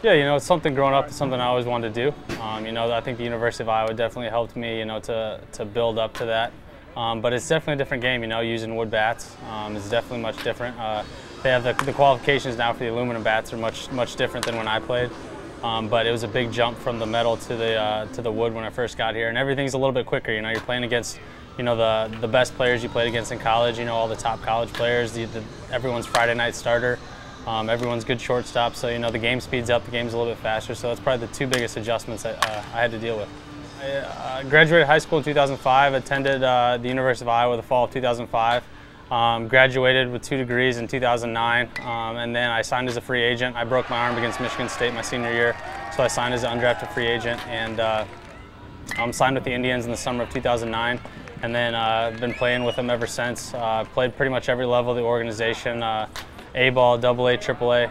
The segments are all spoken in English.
Yeah, it's something growing up, it's something I always wanted to do. I think the University of Iowa definitely helped me, to build up to that. But it's definitely a different game, using wood bats is definitely much different. They have the qualifications now for the aluminum bats are much different than when I played. But it was a big jump from the metal to the wood when I first got here, and everything's a little bit quicker. You're playing against the best players you played against in college. All the top college players. Everyone's Friday night starter. Everyone's good shortstop, so the game speeds up, the game's a little bit faster, so that's probably the two biggest adjustments I had to deal with. I graduated high school in 2005, attended the University of Iowa the fall of 2005, graduated with 2 degrees in 2009, and then I signed as a free agent. I broke my arm against Michigan State my senior year, so I signed as an undrafted free agent, and I'm signed with the Indians in the summer of 2009, and then I've been playing with them ever since. Played pretty much every level of the organization. A-ball, AA, AAA.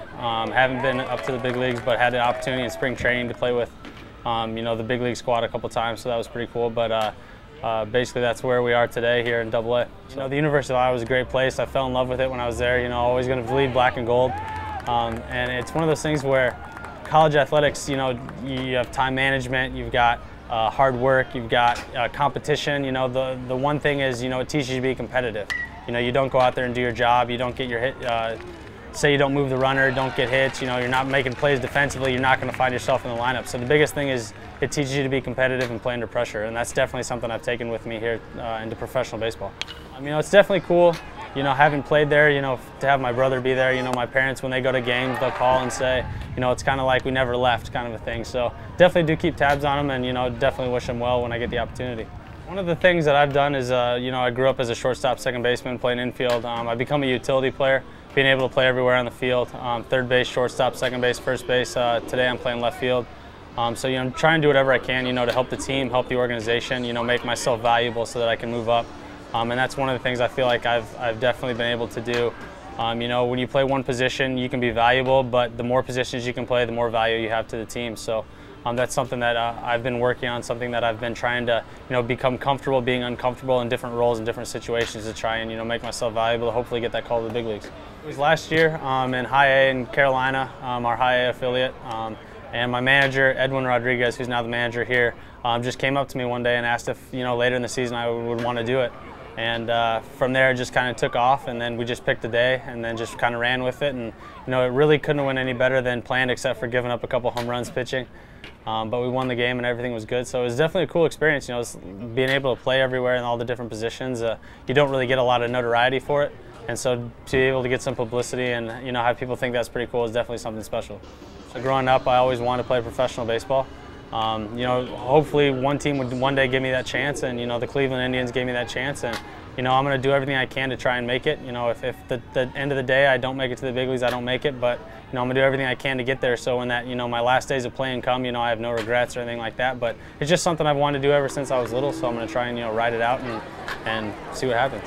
Haven't been up to the big leagues, but had the opportunity in spring training to play with, the big league squad a couple times, so that was pretty cool. But basically, that's where we are today here in AA. The University of Iowa was a great place. I fell in love with it when I was there. Always going to bleed black and gold, and it's one of those things where college athletics, you have time management, you've got hard work, you've got competition. The one thing is, it teaches you to be competitive. You don't go out there and do your job. You don't get your hit. Say you don't move the runner, don't get hits. You're not making plays defensively. You're not going to find yourself in the lineup. So the biggest thing is it teaches you to be competitive and play under pressure, and that's definitely something I've taken with me here into professional baseball. It's definitely cool. Having played there, to have my brother be there. My parents, when they go to games, they'll call and say, it's kind of like we never left, kind of a thing. So definitely do keep tabs on them, and definitely wish them well when I get the opportunity. One of the things that I've done is, I grew up as a shortstop, second baseman, playing infield. I become a utility player, being able to play everywhere on the field. Third base, shortstop, second base, first base. Today I'm playing left field. So I'm trying to do whatever I can, to help the team, help the organization, make myself valuable so that I can move up. And that's one of the things I feel like I've definitely been able to do. When you play one position, you can be valuable, but the more positions you can play, the more value you have to the team. So that's something that I've been working on, something that I've been trying to, become comfortable being uncomfortable in different roles and different situations to try and, make myself valuable to hopefully get that call to the big leagues. It was last year in High A in Carolina, our High A affiliate, and my manager, Edwin Rodriguez, who's now the manager here, just came up to me one day and asked if, later in the season I would want to do it. And from there it just kind of took off, and then we just picked a day and then just kind of ran with it. And it really couldn't have went any better than planned, except for giving up a couple home runs pitching. But we won the game and everything was good, so it was definitely a cool experience. Being able to play everywhere in all the different positions. You don't really get a lot of notoriety for it, and so to be able to get some publicity and have people think that's pretty cool is definitely something special. So growing up, I always wanted to play professional baseball. Hopefully one team would one day give me that chance, and the Cleveland Indians gave me that chance, and I'm going to do everything I can to try and make it. If the end of the day I don't make it to the big leagues, I don't make it, but I'm going to do everything I can to get there, so when that my last days of playing come, I have no regrets or anything like that. But it's just something I've wanted to do ever since I was little, so I'm going to try and ride it out and see what happens.